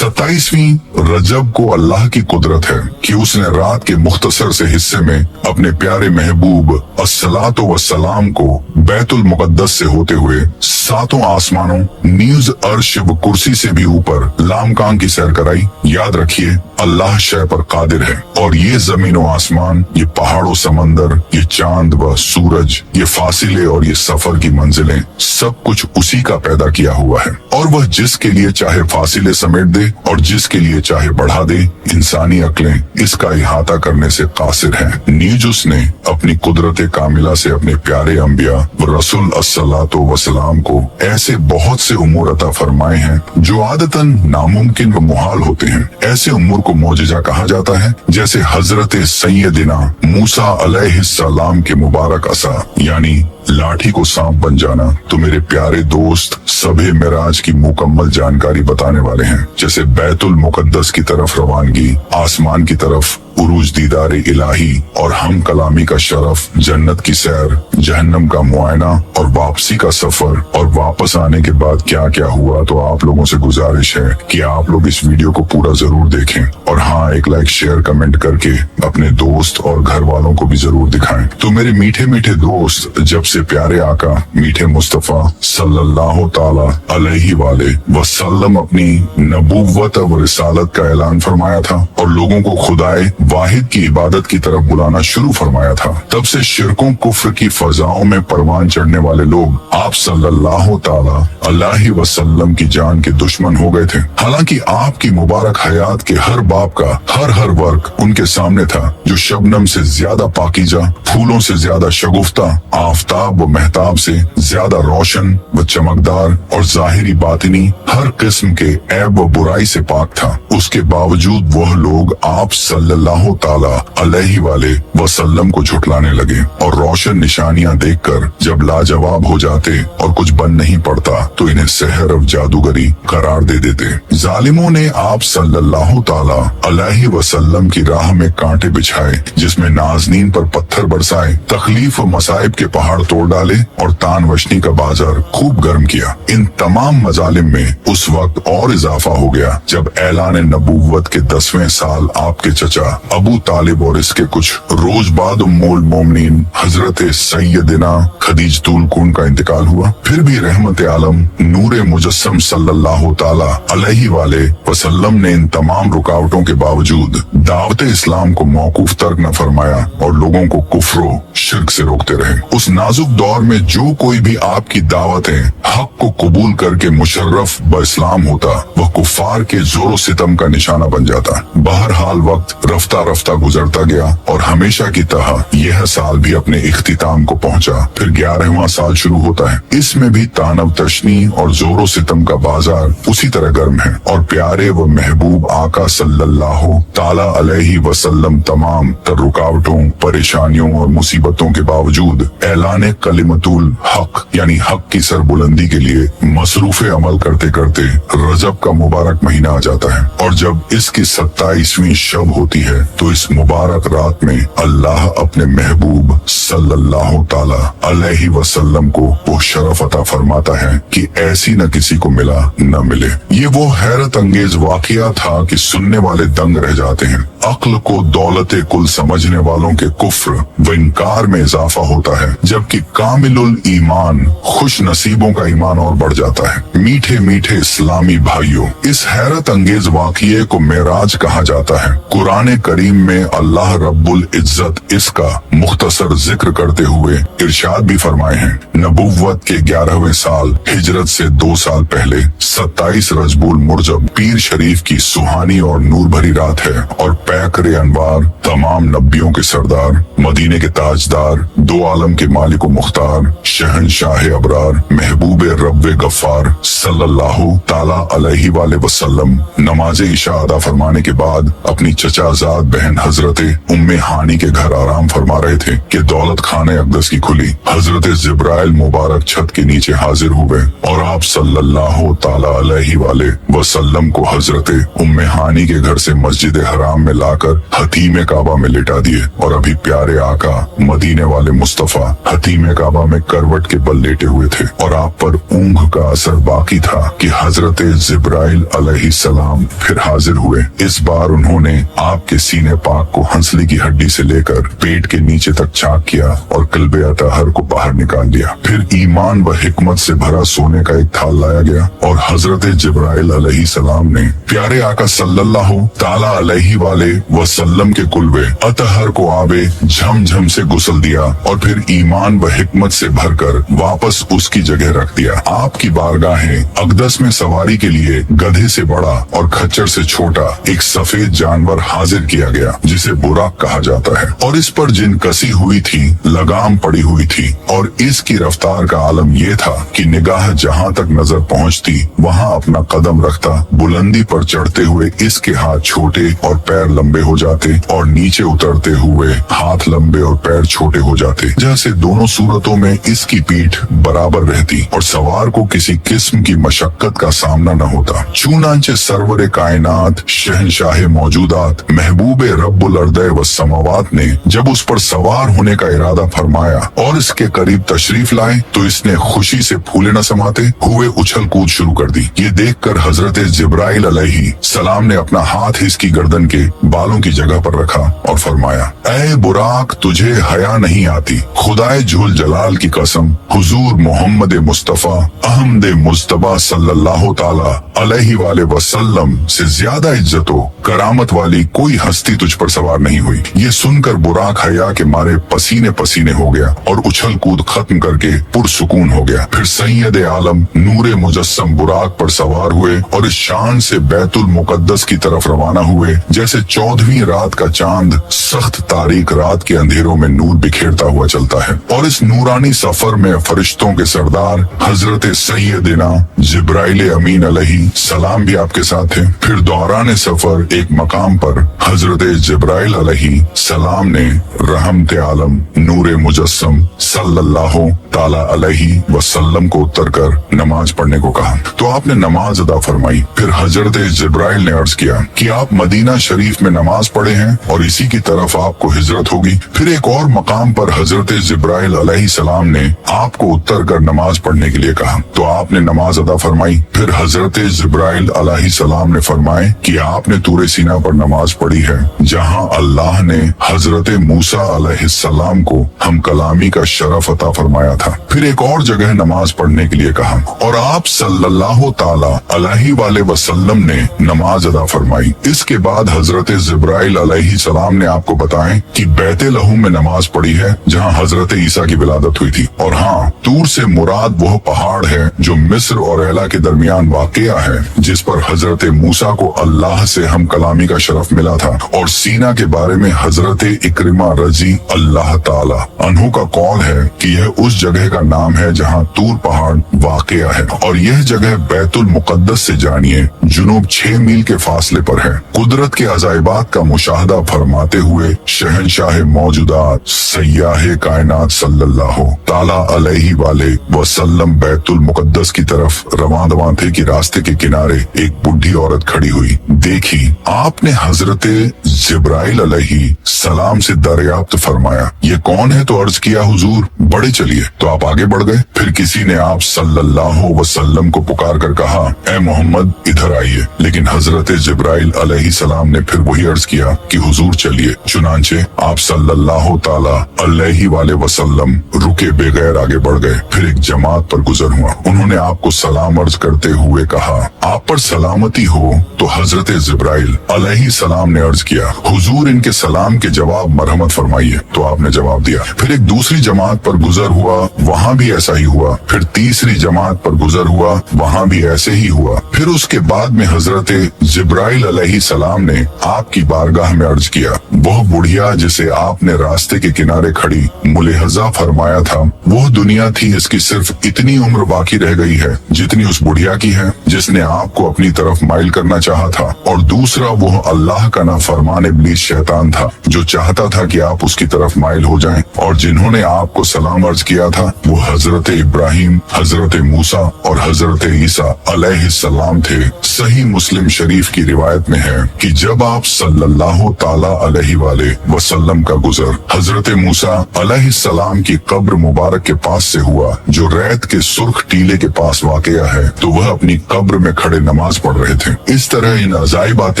27वीं रजब को अल्लाह की कुदरत है कि उसने रात के मुख्तसर से हिस्से में अपने प्यारे महबूब अस्सलातो वस्सलाम को बैतुल मुकद्दस से होते हुए सातों आसमानों नीज अर्श व कुर्सी से भी ऊपर लामकान की सैर कराई। याद रखिए, अल्लाह शय पर कादिर है और ये जमीन व आसमान, ये पहाड़ों समंदर, ये चांद व सूरज, ये फासिले और ये सफर की मंजिलें, सब कुछ उसी का पैदा किया हुआ है। और वह जिसके लिए चाहे फासिले समेट दे और जिसके लिए चाहे बढ़ा दे, इंसानी अक्लें इसका इहाता करने से कासिर हैं। नीज उसने अपनी कुदरत कामिला से अपने प्यारे अंबिया व रसूल अस्सलातो वसलाम को ऐसे बहुत से उमूर अता फरमाए हैं जो आदतन नामुमकिन व मुहाल होते हैं। ऐसे उमूर को मौजिजा कहा जाता है, जैसे हजरत सैयदिना मूसा अलैहिस्सलाम के मुबारक असा यानी लाठी को सांप बन जाना। तो मेरे प्यारे दोस्त सबे मिराज की मुकम्मल जानकारी बताने वाले हैं, जैसे बैतुल मुकद्दस की तरफ रवानगी, आसमान की तरफ उरूज दीदार इलाही और हम कलामी का शरफ, जन्नत की सैर, जहन्नम का मुआयना और वापसी का सफर, और वापस आने के बाद क्या क्या हुआ। तो आप लोगों से गुजारिश है कि आप लोग इस वीडियो को पूरा जरूर देखें और हाँ, एक लाइक शेयर कमेंट करके अपने दोस्त और घर वालों को भी जरूर दिखाएं। तो मेरे मीठे मीठे दोस्त, जब से प्यारे आका मीठे मुस्तफा सल्लल्लाहु ताला अलैहि वाले वसल्लम अपनी नबुव्वत व रिसालत का ऐलान फरमाया था और लोगों को खुदाए वाहिद की इबादत की तरफ बुलाना शुरू फरमाया था, तब से शिरकों कुफ्र की फजाओं में परवान चढ़ने वाले लोग आप सल्लल्लाहु ताला अलैहि वसल्लम की जान के दुश्मन हो गए थे। हालांकि आपकी मुबारक हयात के हर बाप का हर वर्क उनके सामने था, जो शबनम से ज्यादा पाकीजा, फूलों से ज्यादा शगुफ्ता, आफताब व महताब से ज्यादा रोशन व चमकदार और जाहिरी बातिनी हर किस्म के ऐब व बुराई से पाक था। उसके बावजूद वह लोग आप सल्लल्लाहु ताला अलैहि वाले वसल्लम को झुठलाने लगे और रोशन निशानियां देखकर जब लाजवाब हो जाते और कुछ बन नहीं पड़ता तो इन्हें सहर और जादूगरी करार दे देते। जालिमों ने आप सल्लल्लाहु ताला अलैहि वसल्लम की राह में कांटे बिछाए, जिसमें नाज़नीन पर पत्थर बरसाए, तकलीफ व मसाइब के पहाड़ तोड़ डाले और तानवशनी का बाजार खूब गर्म किया। इन तमाम मजालिम में उस वक्त और इजाफा हो गया जब ऐलान नबुव्वत के 10वें साल आपके चचा अबू तालिब और इसके कुछ रोज बाद उम्मुल मोमिनीन हजरत सैयदिना खदीजतुल कुन का इंतकाल हुआ। फिर भी रहमत आलम नूरे मुजस्सम सल्लल्लाहु ताला अलैहि वाले वसल्लम ने इन तमाम रुकावटों के बावजूद दावत इस्लाम को मौकूफ तर्क न फरमाया और लोगों को कुफ्रो शिर्क से रोकते रहे। उस नाजुक दौर में जो कोई भी आपकी दावतें हक को कबूल करके मुशर्रफ ब इस्लाम होता, वह कुफार के जोर सितम का निशाना बन जाता। बहरहाल वक्त रफ्ता रफ्ता गुजरता गया और हमेशा की तरह यह साल भी अपने इख्तिताम को पहुंचा। फिर 11वां साल शुरू होता है। इसमें भी तानव तशनी और जोरो सितम का बाजार उसी तरह गर्म है और प्यारे व महबूब आका सल्लल्लाहु ताला अलैहि वसल्लम तमाम तर रुकावटों, परेशानियों और मुसीबतों के बावजूद ऐलान कलिमतुल हक यानी हक की सरबुलंदी के लिए मसरूफे अमल करते करते रजब का मुबारक महीना आ जाता है। और जब इसकी 27वीं शब होती है तो इस मुबारक रात में अल्लाह अपने महबूब सल्लल्लाहु ताला अलैहि वसल्लम को वो शरफ अता फरमाता है कि ऐसी न किसी को मिला न मिले। ये वो हैरत अंगेज वाकया था कि सुनने वाले दंग रह जाते हैं। अक्ल को दौलत कुल समझने वालों के कुफ्र व इनकार में इजाफा होता है, जबकि कामिलुल ईमान खुश नसीबों का ईमान और बढ़ जाता है। मीठे मीठे इस्लामी भाइयों, इस हैरत अंगेज वाकये को मेराज कहा जाता है। कुरान करीम में अल्लाह रब्बुल इज्जत इसका मुख्तसर जिक्र करते हुए इरशाद भी फरमाए हैं। नबुव्वत के 11वें साल हिजरत से 2 साल पहले 27 रजबुल मुरजब पीर शरीफ की सुहानी और नूर भरी रात है और पैकरे अनवार, तमाम नबियों के सरदार, मदीने के ताजदार, दो आलम के मालिक मुख्तार, शहनशाह अबरार, महबूब रब्बे गफ्फार सल्लल्लाहु ताला अलैहि वाले वसल्लम नमाज इशा अदा फरमाने के बाद अपनी चचाजाद बहन हजरत उम्मे हानी के घर आराम फरमा रहे थे कि दौलत खाने अकदस की खुली। हजरत जिब्राइल मुबारक छत के नीचे हाजिर हुए और आप सल्लल्लाहु ताला अलैहि वाले वसल्लम को हजरत उम्मे हानी के घर से मस्जिद हराम में लाकर हतीम काबा में लिटा दिए और अभी प्यारे आका मदीने वाले मुस्तफा हतीम खीमे काबा में करवट के बल लेटे हुए थे और आप पर ऊंघ का असर बाकी था कि हजरत जिब्राइल अलैहिस्सलाम फिर हाजिर हुए। इस बार उन्होंने आपके सीने पाक को हंसली की हड्डी से लेकर पेट के नीचे तक चाक किया और कल्बे अतहर को बाहर निकाल लिया। फिर ईमान व हिकमत से भरा सोने का एक थाल लाया गया और हजरत जिब्राइल अलैहिस्सलाम ने प्यारे आका सल्लल्लाहु ताला अलैहि वाले वसल्लम के कुल्बे अतहर को आबे झमझम से गुसल दिया और फिर ईमान व हिकमत से भरकर वापस उसकी जगह रख दिया। आपकी बारगाहें अक़दस में सवारी के लिए गधे से बड़ा और खच्चर से छोटा एक सफेद जानवर हाजिर किया गया जिसे बुराक कहा जाता है और इस पर जिन कसी हुई थी लगाम पड़ी हुई थी और इसकी रफ्तार का आलम ये था कि निगाह जहाँ तक नजर पहुँचती वहाँ अपना कदम रखता। बुलंदी पर चढ़ते हुए इसके हाथ छोटे और पैर लंबे हो जाते और नीचे उतरते हुए हाथ लंबे और पैर छोटे हो जाते, जैसे दोनों सूरतों में इसकी पीठ बराबर रहती और सवार को किसी किस्म की मशक्कत का सामना न होता। चुनांचे सरवरे कायनात शहनशाह मौजूदात महबूब रब्बुल अर्दे व समावात ने जब उस पर सवार होने का इरादा फरमाया और इसके करीब तशरीफ लाए तो इसने खुशी से फूले न समाते हुए उछल कूद शुरू कर दी। ये देखकर हजरत जिब्राइल अलैहि सलाम ने अपना हाथ इसकी गर्दन के बालों की जगह पर रखा और फरमाया, ऐ बुराक तुझे हया नहीं आती, खुदाए जुल जलाल की कसम हुजूर मोहम्मद मुस्तफा अहमद मुस्तबा सल्लल्लाहु ताला अलैहि वाले वसल्लम से ज्यादा इज्जतो करामत वाली कोई हस्ती तुझ पर सवार नहीं हुई। ये सुनकर बुराक हया के मारे पसीने पसीने हो गया और उछल कूद खत्म करके पुरसुकून हो गया। फिर सैयद आलम नूरे मुजस्सम बुराक पर सवार हुए और इस शान से बैतुल मुकद्दस की तरफ रवाना हुए जैसे 14वीं रात का चांद सख्त तारीक रात के अंधेरों में नूर बिखेरता हुआ चलता है। और इस नूरानी सफर में फरिश्तों के सरदार हजरत सैयदना जिब्राइल अमीन अलैहि सलाम भी आपके साथ थे। फिर दौरान सफर एक मकाम पर हजरत जिब्राइल अलैहि सलाम ने रहमत आलम नूरे मुजस्सम सल्लल्लाहु ताला अलैहि वसल्लम को उतर कर नमाज पढ़ने को कहा तो आपने नमाज अदा फरमाई। फिर हजरत जिब्राइल ने अर्ज किया कि आप मदीना शरीफ में नमाज पढ़े हैं और इसी की तरफ आपको हिजरत होगी। फिर एक और मकाम पर हजरत जिब्राइल अलैहि सलाम ने आपको उतर कर नमाज पढ़ने के लिए कहा तो आपने नमाज अदा फरमाई। फिर हजरत जिब्राइल अलैहि सलाम ने फरमाए कि आपने तूरे सीना पर नमाज पढ़ी है जहाँ अल्लाह ने हजरत मूसा अलैहिस्सलाम को हम कलामी का शरफ अता फरमाया था। फिर एक और जगह नमाज पढ़ने के लिए कहा और आप सल्लल्लाहु ताला अलैहि वाले वसल्लम ने नमाज अदा फरमाई। इसके बाद हजरत जिब्राइल अलैहि सलाम ने आपको बताएं कि बैते लहू में नमाज पढ़ी है जहाँ हजरत ईसा की विलादत हुई थी। और हाँ, तूर से मुराद वह पहाड़ है जो मिस्र और एला के दरमियान वाक़या है जिस पर हजरत मूसा को अल्लाह से हम कलामी का शरफ मिला था। और सीना के बारे में हजरत इक्रिमा रजी अल्लाह ताला अन्हु का कौल है कि यह उस जगह का नाम है जहाँ तूर पहाड़ वाक़या है और यह जगह बैतुल मुकद्दस से जानिए जुनूब 6 मील के फासले पर है। कुदरत के अजाइबात का मुशाहदा फरमाते हुए शहनशाह मौजूदात सयाह कायनात सल्लल्लाहु ताला अलैहि वाले वसल्लम बैतुल मुकद्दस की तरफ रवां दवां थे कि रास्ते के किनारे एक बुढ़ी औरत खड़ी हुई। देखी आपने हजरत जिब्राइल अलैहि सलाम से दरियाफ्त फरमाया, ये कौन है? तो अर्ज किया, हुजूर बड़े चलिए। तो आप आगे बढ़ गए। फिर किसी ने आप सल्लल्लाहु वसल्लम को पुकार कर कहा, ए मोहम्मद इधर आइए। लेकिन हजरत जिब्राइल अलैहि सलाम ने फिर वही अर्ज किया कि हुजूर चलिए। चुनांचे आप सल्लल्लाहु ताला अलैहि वाले वसल्लम रुके बगैर आगे बढ़ गए। फिर एक जमात पर गुजर हुआ। उन्होंने आपको सलाम अर्ज करते हुए कहा, आप पर सलामती हो। तो हजरत जिब्राइल अलैहि सलाम ने अर्ज किया, हुजूर इनके सलाम के जवाब मरहमत फरमाइए। तो आपने जवाब दिया। फिर एक दूसरी जमात पर गुजर हुआ, वहाँ भी ऐसा ही हुआ। फिर तीसरी जमात पर गुजर हुआ, वहाँ भी ऐसे ही हुआ। फिर उसके बाद में हजरत जिब्राइल अलैहि सलाम ने आपकी बारगाह में अर्ज किया, वह बुढ़िया जिसे आपने रास्ते के किनारे खड़ी मुलेहजा फरमाया था, वह दुनिया थी इसकी सिर्फ इतनी उम्र बाकी रह गई है जितनी उस बुढ़िया की है जिसने आपको अपनी तरफ माइल करना चाहा था। और दूसरा वह अल्लाह का नाफरमान इब्लीस शैतान था जो चाहता था कि आप उसकी तरफ माइल हो जाएं। और जिन्होंने आपको सलाम अर्ज किया था वो हजरत इब्राहिम, हजरत मूसा और हजरत ईसा अलैहिस्सलाम थे। सही मुस्लिम शरीफ की रिवायत में है कि जब आप सल्लल्लाहु ताला अलैहि वाले वसल्लम का गुजर हजरत मूसा अलैहिस्सलाम की कब्र मुबारक के पास से हुआ जो रैत के सुर्ख टीले के पास वाक़या है, तो वह अपनी कब्र में खड़े नमाज पढ़ रहे थे। इस तरह इन अजाइबात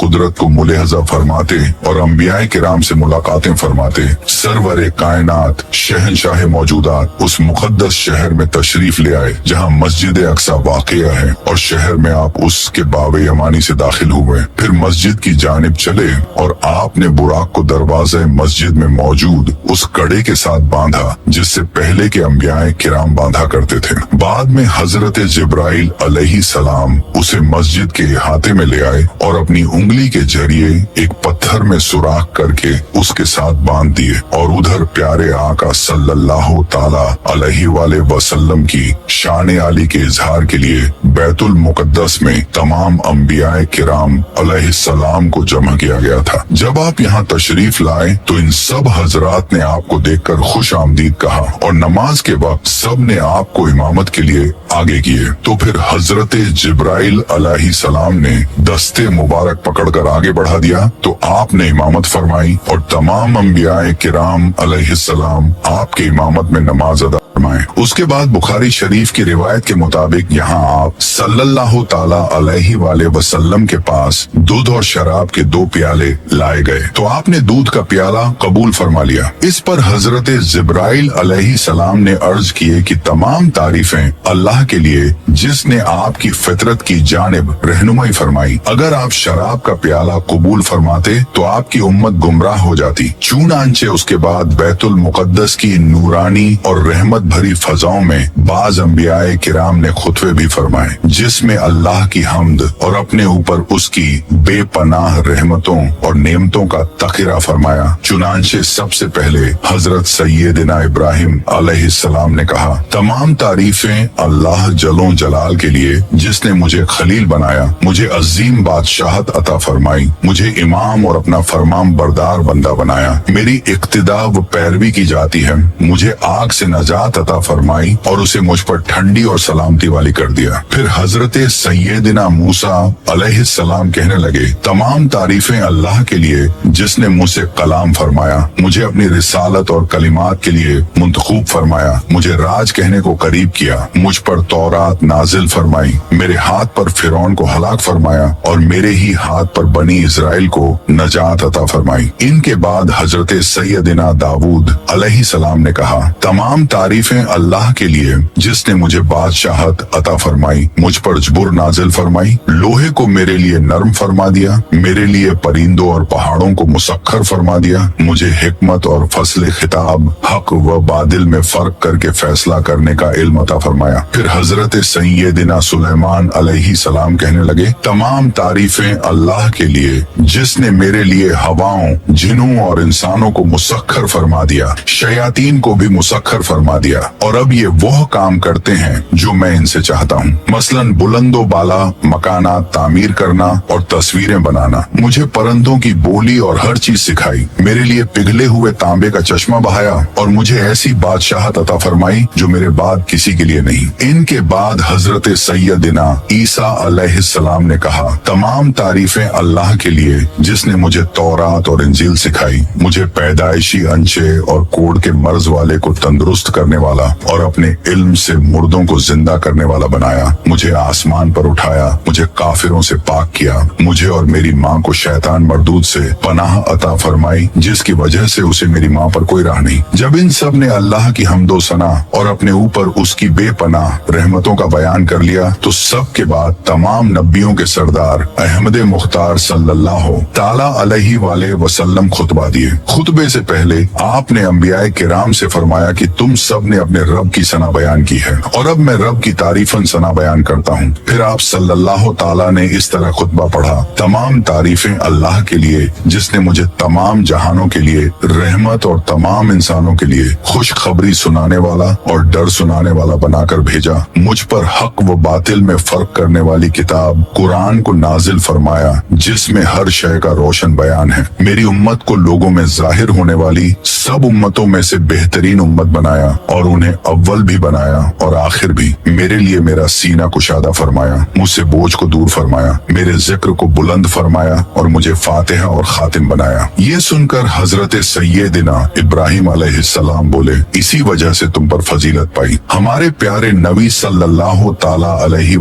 कुदरत को मुलाहजा फरमाते और अंबियाए किराम से मुलाकातें फरमाते सरवरे कायनात शहनशाह मौजूदात उस मुकद्दस शहर में तशरीफ ले आए जहाँ मस्जिद अक्सा वाक़या है, और शहर में आप उसके बावे यमानी से दाखिल हुए। फिर मस्जिद की जानिब चले और आपने बुराक को दरवाजे मस्जिद में मौजूद उस कड़े के साथ बांधा जिससे पहले के अंबियाए किराम बांधा करते थे। बाद में हजरत जिब्राइल अलैहिस्सलाम उसे मस्जिद के इहाते में ले आए और अपनी उंगली के जरिए एक पत्थर में सुराख करके उसके साथ बांध दिए, और उधर प्यारे आका सल्लल्लाहु ताला अलैहि वसल्लम की शान आली के इजहार के लिए बैतुल मुकद्दस में तमाम अंबियाए किराम अलैहिस्सलाम को जमा किया गया था। जब आप यहाँ तशरीफ लाए तो इन सब हजरात ने आपको देखकर खुश आमदीद कहा और नमाज के वक्त सब ने आपको इमामत के लिए आगे किए। तो फिर हजरत जिब्राइल अलैहिस्सलाम ने दस्ते मुबारक पकड़कर आगे बढ़ा दिया तो आपने इमामत फरमाई और तमाम अंबियाए किराम अलैहिस्सलाम आपके इमामत में नमाज अदा फरमाए। उसके बाद बुखारी शरीफ की रिवायत के मुताबिक यहाँ आप सल्लल्लाहु ताला अलैहि वसल्लम के पास दूध और शराब के 2 प्याले लाए गए तो आपने दूध का प्याला कबूल फरमा लिया। इस पर हजरत जिब्राइल अलैहिस्सलाम ने अर्ज किए कि तमाम तारीफें अल्लाह के लिए जिसने आपकी फितरत की जानिब रहनुमाई फरमाई। अगर आप शराब का प्याला कबूल फरमाते तो आपकी उम्मत गुमराह हो जाती। चूनांचे उसके बाद बैतुल मुकद्दस की नूरानी और रहमत भरी फजाओं में बाज अंबियाए किराम ने खुतबे भी फरमाए जिसमें अल्लाह की हम्द और अपने ऊपर उसकी बेपनाह रहमतों और नेमतों का तखिरा फरमाया। चुनांचे सबसे पहले हजरत सैयदना इब्राहिम अलैहिस्सलाम ने कहा, तमाम तारीफें अल्लाह जलो जलाल के लिए जिसने मुझे खलील बनाया, मुझे अजीम बादशाहत अता फरमाई, मुझे इमाम और अपना फरमान बरदार बंदा बनाया, मेरी इक्तिदा व पैरवी की जाती है, मुझे आग से नजात अता फरमाई और उसे मुझ पर ठंडी और सलामती वाली कर दिया। फिर हजरत सैयदना मूसा अलैहिस्सलाम कहने लगे, तमाम तारीफें अल्लाह के लिए जिसने मुझसे कलाम फरमाया, मुझे अपनी रिसालत और कलिमात के लिए मुंतखब फरमाया, मुझे राज कहने को करीब किया, मुझ पर तौरात नाजिल फरमाई, मेरे हाथ पर फिरौन को हलाक फरमाया और मेरे ही हाथ पर बनी इजराइल को नजात अता फरमाई। इनके बाद हजरत सैयदना दाऊद अलैहिस्सलाम ने कहा, तमाम तारीफें अल्लाह के लिए जिसने मुझे बादशाहत अता फरमाई, मुझ पर जबुर नाजिल फरमाई, लोहे को मेरे लिए नरम फरमा दिया, मेरे लिए परिंदों और पहाड़ों को मुसख्खर फरमा दिया, मुझे हिकमत और फसल खिताब हक व बादिल में फर्क करके फैसला करने का इल्म अता फरमाया। फिर हजरत सैयदना सुलेमान अलैहिस्सलाम कहने लगे, तमाम तारीफें अल्लाह के लिए जिसने मेरे लिए हवाओं, जिन्हों और इंसानों को मुसख्खर फरमा दिया, शयातीन को भी मुसख्खर फरमा दिया और अब ये वह काम करते हैं जो मैं इनसे चाहता हूँ, मसलन बुलंदो बाला मकानात तामीर करना और तस्वीरें बनाना। मुझे परिंदों की बोली और हर चीज सिखाई, मेरे लिए पिघले हुए तांबे का चश्मा बहाया और मुझे ऐसी बादशाहत अता फरमाई जो मेरे बाद किसी के लिए नहीं। इनके बाद हजरत सैयदना ईसा अलैहिस्सलाम ने कहा, तमाम तारीफें अल्लाह के लिए जिसने मुझे तौरात और इंजील सिखाई, मुझे पैदाइशी अंशे और कोढ़ के मर्ज वाले को तंदुरुस्त करने वाला और अपने इल्म से मुर्दों को जिंदा करने वाला बनाया, मुझे आसमान पर उठाया, मुझे काफिरों से पाक किया, मुझे और मेरी माँ को शैतान मरदूद से पनाह अता फरमाई जिसकी वजह से उसे मेरी माँ पर कोई राह नहीं। जब इन सब ने अल्लाह की हम्दो सना और अपने ऊपर उसकी बेपनाह रहमतों का बयान कर लिया तो सब के बाद तमाम नबियों के सरदार अहमद मुख्तार सल्लल्लाहु ताला अलैहि वसल्लम खुतबा दिए। खुतबे से पहले आपने अंबियाए किराम से फरमाया कि तुम सब ने अपने रब की सना बयान की है और अब मैं रब की तारीफन सना बयान करता हूँ। फिर आप सल्लल्लाहु ताला ने इस तरह खुतबा पढ़ा, तमाम तारीफें अल्लाह के लिए जिसने मुझे तमाम जहानों के लिए रहमत और तमाम इंसानों के लिए खुशखबरी सुनाने वाला और डर सुनाने वाला बनाकर भेजा, मुझ पर हक व बातिल में फर्क करने वाली किताब कुरान को नाजिल फरमाया जिसमें हर शय का रोशन बयान है, मेरी उम्मत को लोगों में जाहिर होने वाली सब उम्मतों में से बेहतरीन उम्मत बनाया और और उन्हें अव्वल भी बनाया और आखिर भी। मेरे लिए मेरा सीना कुशादा फरमाया, मुझसे बोझ को दूर फरमाया, मेरे जिक्र को बुलंद फरमाया और मुझे फातिहा और खातिम बनाया। ये सुनकर हजरत सैयदना इब्राहिम अलैहिस्सलाम बोले, इसी वजह से तुम पर फजीलत पाई। हमारे प्यारे नबी सल्लल्लाहु ताला अलैहि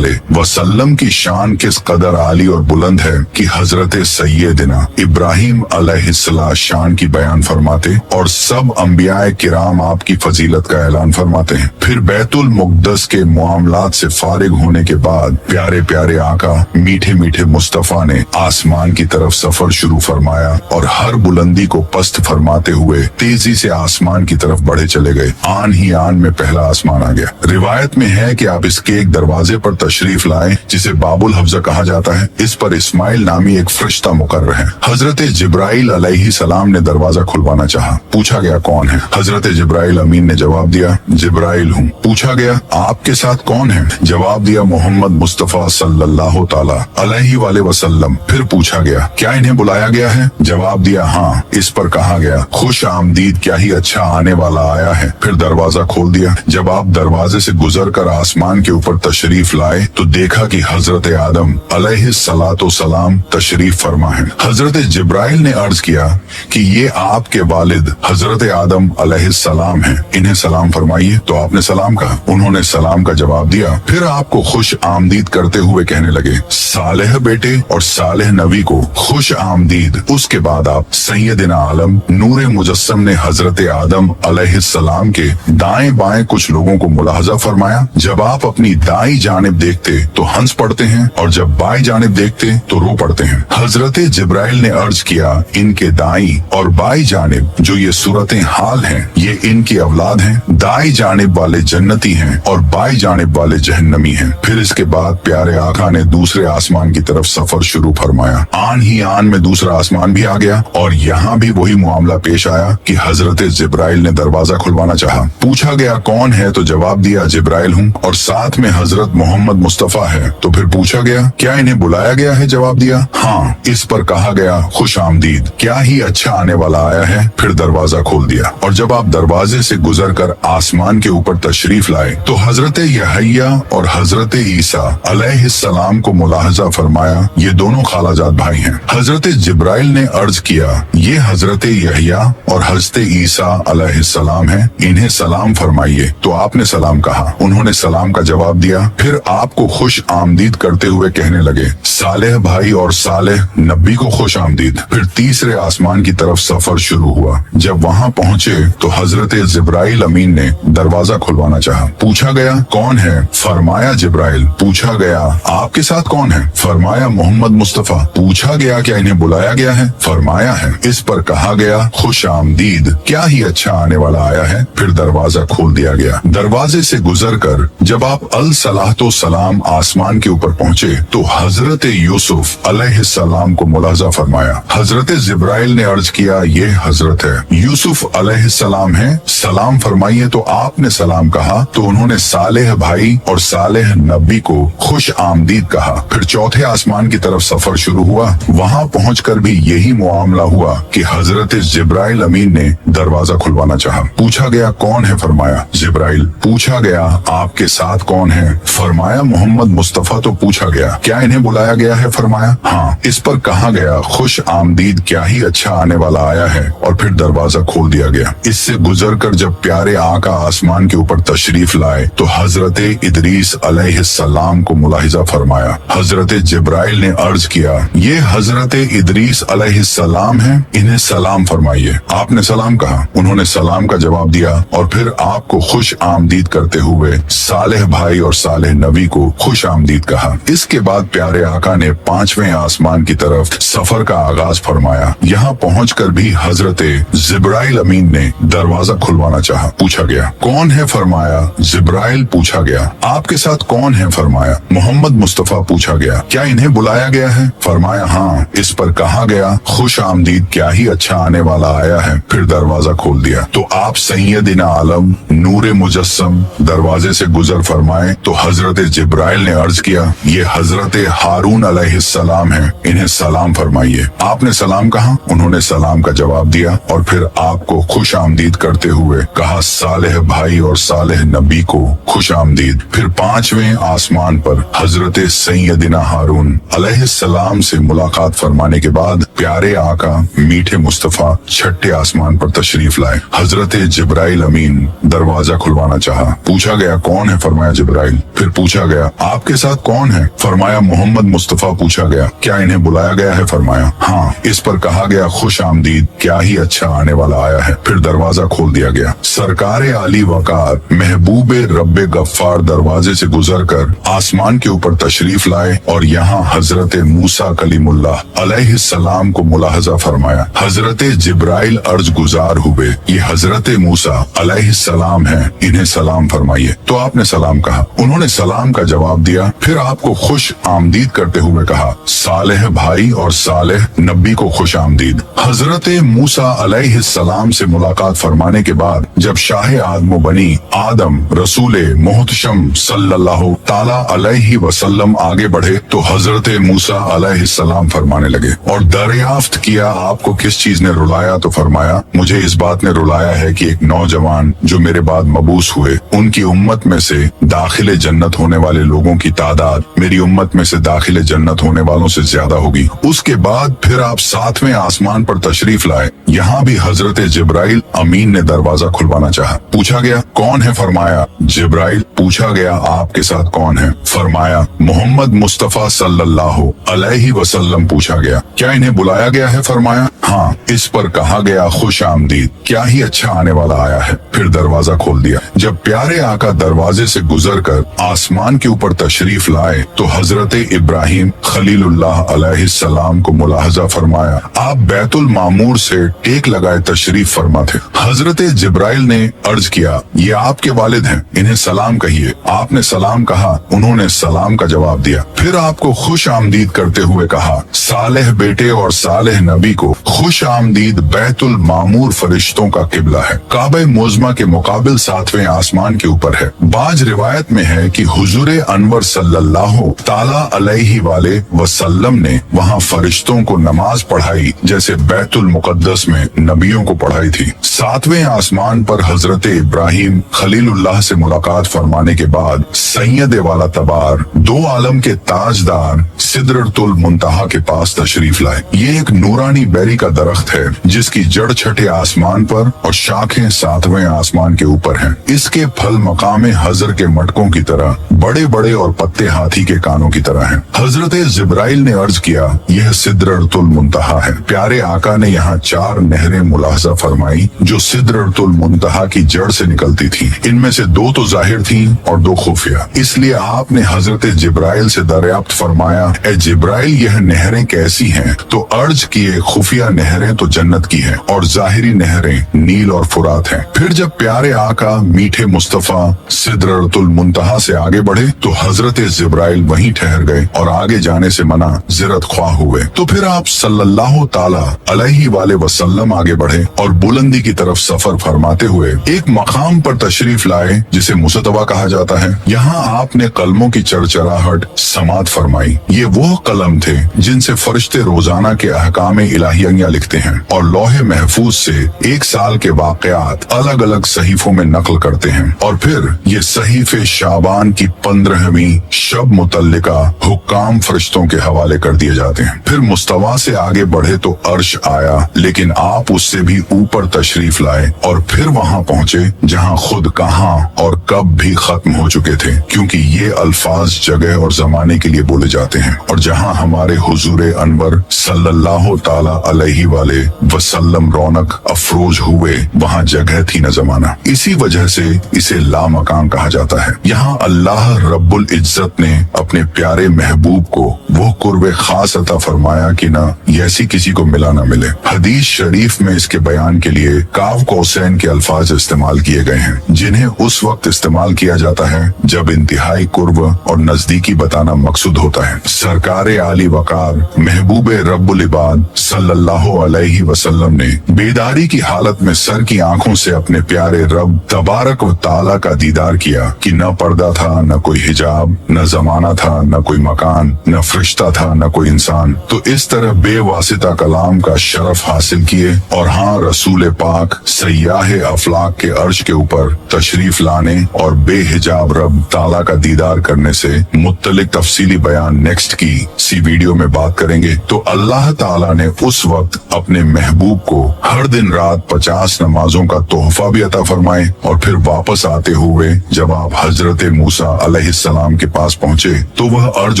वसल्लम की शान किस कदर आली और बुलंद है कि हजरत सैयदना इब्राहिम अलैहिस्सलाम शान की बयान फरमाते और सब अंबियाए किराम आपकी फजीलत का ऐलान फरमाते हैं। फिर बैतुल मुक़द्दस के मामलात से फारिग होने के बाद प्यारे प्यारे आका मीठे मीठे मुस्तफा ने आसमान की तरफ सफर शुरू फरमाया और हर बुलंदी को पस्त फरमाते हुए तेजी से आसमान की तरफ बढ़े चले गए। आन ही आन में पहला आसमान आ गया। रिवायत में है कि आप इसके एक दरवाजे पर तशरीफ लाए जिसे बाबुल हफ्जा कहा जाता है। इस पर इस्माइल नामी एक फरिश्ता मुकर्रर है। हजरत जिब्राइल अलैहिस्सलाम ने दरवाजा खुलवाना चाहा। पूछा गया कौन है? हजरत जिब्राइल अमीन ने जवाब दिया, जिब्राइल हूँ। पूछा गया आपके साथ कौन है? जवाब दिया, मोहम्मद मुस्तफा सल्लल्लाहु ताला अलैहि वसल्लम। फिर पूछा गया क्या इन्हें बुलाया गया है? जवाब दिया हाँ। इस पर कहा गया खुश आमदीद, क्या ही अच्छा आने वाला आया है। फिर दरवाजा खोल दिया। जब आप दरवाजे से गुजर कर आसमान के ऊपर तशरीफ लाए तो देखा कि हजरत आदम अलैहिस्सलातो सलाम तशरीफ फरमा है। हजरत जिब्राइल ने अर्ज किया कि ये आपके वालिद हजरत आदम अलैहिस्सलाम हैं, इन्हें सलाम फरमाइए। तो आपने सलाम कहा। उन्होंने सलाम का जवाब दिया। फिर आपको खुश आमदीद करते हुए कहने लगे, सालेह बेटे और सालेह नबी को खुश आमदीद। उसके बाद आप सैयदना आलम नूरे मुजस्सम ने हजरत आदम अलैहिस्सलाम के दाएं बाएं कुछ लोगों को मुलाहजा फरमाया। जब आप अपनी दाई जानिब देखते तो हंस पड़ते हैं और जब बाई जानिब देखते तो रो पड़ते हैं। हजरत जिब्राइल ने अर्ज किया, इनके दाई और बाई जानिब जो ये सूरतें हाल हैं, ये इनकी औलाद हैं। दाई जानिब वाले जन्नती हैं और बाई जानिब वाले जहन्नमी हैं। फिर इसके बाद प्यारे आका ने दूसरे आसमान की तरफ सफर शुरू फरमाया। आन ही आन में दूसरा आसमान भी आ गया और यहाँ भी वही मामला पेश आया कि हजरत जिब्राइल ने दरवाजा खुलवाना चाहा। पूछा गया कौन है? तो जवाब दिया जिब्राइल हूँ और साथ में हजरत मोहम्मद मुस्तफा है। तो फिर पूछा गया क्या इन्हें बुलाया गया है? जवाब दिया हाँ। इस पर कहा गया खुश आमदीद, क्या ही अच्छा आने वाला आया है। फिर दरवाजा खोल दिया और जब आप दरवाजे से गुजर कर आसमान के ऊपर तशरीफ लाए तो हजरत यहया और हजरत ईसा अलैहिस्सलाम को मुलाहजा फरमाया। ये दोनों खालाजाद भाई हैं। हजरत जिब्राइल ने अर्ज किया, ये हजरत यहया और हजरत ईसा अलैहिस्सलाम हैं, इन्हें सलाम फरमाइए। तो आपने सलाम कहा। उन्होंने सलाम का जवाब दिया। फिर आपको खुश आमदीद करते हुए कहने लगे, सालेह भाई और सालेह नबी को खुश आमदीद। फिर तीसरे आसमान की तरफ सफर शुरू हुआ। जब वहाँ पहुँचे तो हजरत जिब्राइल अमीन ने दरवाजा खुलवाना चाहा। पूछा गया कौन है? फरमाया जिब्राइल। पूछा गया आपके साथ कौन है? फरमाया मोहम्मद मुस्तफा। पूछा गया क्या इन्हें बुलाया गया है? फरमाया है। इस पर कहा गया खुश आमदीद, क्या ही अच्छा आने वाला आया है। फिर दरवाजा खोल दिया गया। दरवाजे से गुजर कर जब आप अल सलातो सलाम आसमान के ऊपर पहुँचे तो हजरत यूसुफ अलैहिस्सलाम को मुलाहजा फरमाया। हजरत जिब्राइल ने अर्ज किया, ये हजरत है यूसुफ अलैहिस्सलाम है, सलाम फरमाइए। तो आपने सलाम कहा। तो उन्होंने सालेह भाई और सालेह नबी को खुश आमदीद कहा। फिर चौथे आसमान की तरफ सफर शुरू हुआ। वहाँ पहुंचकर भी यही मामला हुआ कि हजरत जिब्राइल अमीन ने दरवाजा खुलवाना चाहा। पूछा गया कौन है? फरमाया जिब्राइल। पूछा गया आपके साथ कौन है? फरमाया मोहम्मद मुस्तफा। तो पूछा गया क्या इन्हें बुलाया गया है? फरमाया हाँ। इस पर कहा गया खुश आमदीद, क्या ही अच्छा आने वाला आया है। और फिर दरवाजा खोल दिया गया। इससे गुजर कर जब प्यारे आका आसमान के ऊपर तशरीफ लाए तो हजरत इदरीस अलैहिस्सलाम को मुलाहिजा फरमाया। हजरत जिब्राइल ने अर्ज किया, ये हजरत इदरीस अलैहिस्सलाम हैं, इन्हें सलाम फरमाइए। आपने सलाम कहा। उन्होंने सलाम का जवाब दिया और फिर आपको खुश आमदीद करते हुए सालेह भाई और सालेह नबी को खुश आमदीद कहा। इसके बाद प्यारे आका ने पांचवें आसमान की तरफ सफर का आगाज फरमाया। यहाँ पहुँचकर भी हजरत जिब्राइल अमीन ने दरवाजा खुलवाना चाहा। पूछा गया कौन है? फरमाया जिब्राइल। पूछा गया आपके साथ कौन है? फरमाया मोहम्मद मुस्तफा। पूछा गया क्या इन्हें बुलाया गया है? फरमाया हाँ। इस पर कहा गया खुश आमदीद, क्या ही अच्छा आने वाला आया है। फिर दरवाजा खोल दिया तो आप सैयदना आलम नूरे मुजस्सम दरवाजे से गुजर फरमाए। तो हजरत जिब्राइल ने अर्ज किया, ये हजरत हारून अलैहिस्सलाम हैं, इन्हें सलाम फरमाइए। आपने सलाम कहा। उन्होंने सलाम का जवाब दिया और फिर आपको खुश आमदीद करते हुए कहा, सालेह भाई और सालेह नबी को खुश आमदीद। फिर 5वें आसमान पर हजरत सैयदना हारून अलैहिस्सलाम से मुलाकात फरमाने के बाद प्यारे आका मीठे मुस्तफा 6ठे आसमान पर तशरीफ लाए। हजरत जिब्राइल अमीन दरवाजा खुलवाना चाहा। पूछा गया कौन है? फरमाया जिब्राइल। फिर पूछा गया आपके साथ कौन है? फरमाया मोहम्मद मुस्तफा। पूछा गया क्या इन्हें बुलाया गया है? फरमाया हाँ। इस पर कहा गया खुश आमदीद, क्या ही अच्छा आने वाला आया है। फिर दरवाजा खोल दिया गया। सरकारे आली वकार महबूबे रब्बे गफ्फार दरवाजे से गुजरकर आसमान के ऊपर तशरीफ लाए और यहाँ हजरत मूसा कलीमुल्लाह अलैहिस्सलाम को मुलाहजा फरमाया। हजरत जिब्राइल अर्ज गुजार हुए, ये हजरत मूसा अलैहिस्सलाम हैं, इन्हें सलाम फरमाइए। तो आपने सलाम कहा, उन्होंने सलाम का जवाब दिया। फिर आपको खुश आमदीद करते हुए कहा सालेह भाई और सालेह नबी को खुश आमदीद। हजरत मूसा अलैहिस्सलाम से मुलाकात फरमाने के बाद जब शाह आदम बनी आदम रसूले मोहतशम सल्लल्लाहु ताला अलैहि वसल्लम आगे बढ़े तो हजरत मूसा अलैहिस्सलाम फरमाने लगे और दरियाफ्त किया आपको किस चीज ने रुलाया? तो फरमाया मुझे इस बात ने रुलाया है कि एक नौजवान जो मेरे बाद मबूस हुए उनकी उम्मत में से दाखिले जन्नत होने वाले लोगों की तादाद मेरी उम्मत में से दाखिले जन्नत होने वालों से ज्यादा होगी। उसके बाद फिर आप 7वें आसमान पर तशरीफ लाए। यहाँ भी हजरत जिब्राइल अमीन ने दरवाजा खुलवाना चाहा। पूछा गया कौन है? फरमाया जिब्राइल। पूछा गया आपके साथ कौन है? फरमाया मोहम्मद मुस्तफा सल्लल्लाहु अलैहि वसल्लम। पूछा गया क्या इन्हें बुलाया गया है? फरमाया हाँ। इस पर कहा गया खुश आमदीद, क्या ही अच्छा आने वाला आया है। फिर दरवाजा खोल दिया। जब प्यारे आका दरवाजे से गुजरकर आसमान के ऊपर तशरीफ लाए तो हजरत इब्राहिम खलीलुल्लाह अलैहिस्सलाम को मुलाहजा फरमाया। आप बैतुल मामूर से टेक लगाए तशरीफ फरमा थे। हजरत जिब्राइल ने अर्ज किया ये आपके वालिद हैं, इन्हें सलाम कहिए। आपने सलाम कहा, उन्होंने सलाम का जवाब दिया। फिर आपको खुश आमदीद करते हुए कहा सालेह बेटे और सालेह नबी को खुश आमदीद। बैतुल मामूर फरिश्तों का किबला है, काबे मोज़मा के मुकाबिल 7वें आसमान के ऊपर है। बाज रिवायत में है कि हुजूरे अनवर सल्लल्लाहु ताला अलैहि वाले वसल्लम ने वहाँ फरिश्तों को नमाज पढ़ाई जैसे बैतुल मुकद्दस में नबियों को पढ़ाई थी। 7वें आसमान पर हजरत इब्राहिम खलीलुल्लाह से मुलाकात फरमाने के बाद सैयद वाला तबार दो आलम के ताजदार सिदरतुल मुंतहा के पास तशरीफ लाए। ये एक नूरानी बेरी का दरख्त है जिसकी जड़ 6ठे आसमान पर और शाखें 7वें आसमान के ऊपर हैं। इसके फल मकामे हजर के मटकों की तरह बड़े बड़े और पत्ते हाथी के कानों की तरह हैं। हजरत जिब्राइल ने अर्ज किया यह सिदरतुल मुंतहा है। प्यारे आका ने यहाँ 4 नहरें मुलाहजा फरमाई जो सिदरतुल मुंतहा की जड़ से निकलती थी। इनमें से 2 तो जाहिर थी और 2 खुफिया। इसलिए आपने हजरत जिब्राइल से दरियाफ्त फरमाया ए जिब्राइल यह नहरें कैसी हैं? तो अर्ज किए खुफिया नहरें तो जन्नत की हैं और जाहिरी नहरें नील और फुरात हैं। फिर जब प्यारे आका मीठे मुस्तफा सिदरतुल मुंतहा से आगे बढ़े तो हजरत जिब्राइल वहीं ठहर गए और आगे जाने से मना जिरत ख्वाह हुए। तो फिर आप सल्लल्लाहु ताला अलैहि वाले वसल्लम आगे बढ़े और बुलंदी की तरफ सफर फरमाते हुए एक मकाम पर तशरीफ लाए जिसे मुसतवा कहा जाता है। यहाँ आपने कलमों की चरचराहट समात फरमाई। ये वो कलम थे जिनसे फरिश्ते रोजाना के अहकाम इलाहिया लिखते हैं और लौहे महफूज से 1 साल के वाकयात अलग अलग सहीफों में नकल करते हैं और फिर ये सहीफे शाबान की 15वीं शब मुतल्लिका हुक्काम फरिश्तों के हवाले कर दिए जाते हैं। फिर मुस्तवा से आगे बढ़े तो अर्श आया लेकिन आप उससे भी ऊपर तशरीफ लाए और फिर वहाँ पहुँचे जहाँ खुद कहाँ और कब भी खत्म हो चुके थे, क्योंकि ये अल्फाज जगह और जमाने के लिए बोले जाते हैं। और जहाँ हमारे हुजूरे अनवर सल्लल्लाहु ताला अलैहि वाले वसल्लम रौनक अफरोज हुए वहाँ जगह थी न जमाना। इसी वजह से इसे लामकान कहा जाता है। यहाँ अल्लाह रब्बुल इज्जत ने अपने प्यारे महबूब को वो कुर्बे खास अता फरमाया कि न ऐसी किसी को मिला न मिले। हदीस शरीफ में इसके बयान के लिए काव कौसैन के अल्फाज इस्तेमाल किए गए हैं जिन्हें उस वक्त इस्तेमाल किया जाता है जब इंतहाई कुर्ब और नजदीकी बताना मकसूद होता है। सरकारे आली वकार महबूबे रब्बुल इबाद सल्लल्लाहु अलैहि वसल्लम ने बेदारी की हालत में सर की आंखों से अपने प्यारे रब तबारक व ताला का दीदार किया कि न पर्दा था, न कोई हिजाब, न जमाना था, न कोई मकान, न फरिश्ता था, न कोई इंसान। तो इस तरह बेवासिता कलाम का शरफ हासिल किए और हाँ रसूल पाक सयाह अफला अफलाक के अर्श के ऊपर तशरीफ लाने और बेहिजाब रब ताला का दीदार करने से मुत्तलिक तफसीली बयान नेक्स्ट की सी वीडियो में बात करेंगे। तो अल्लाह ताला ने उस वक्त अपने महबूब को हर दिन रात 50 नमाजों का तोहफा भी अता फरमाए और फिर वापस आते हुए जब आप हजरत मूसा अलैहिस्सलाम के पास पहुँचे तो वह अर्ज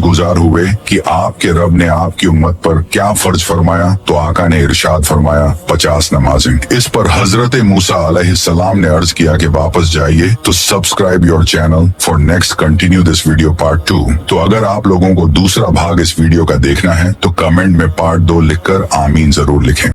गुजार हुए कि आपके रब ने आपकी उम्मत पर क्या फर्ज फरमाया। तो आका ने इरशाद फरमाया 50 नमाजें। इस पर हजरत मूसा अलैहिस्सलाम ने अर्ज किया कि वापस जाइए। तो subscribe your channel for next continue this video part 2। तो अगर आप लोगों को दूसरा भाग इस वीडियो का देखना है तो कमेंट में पार्ट 2 लिखकर आमीन जरूर लिखें।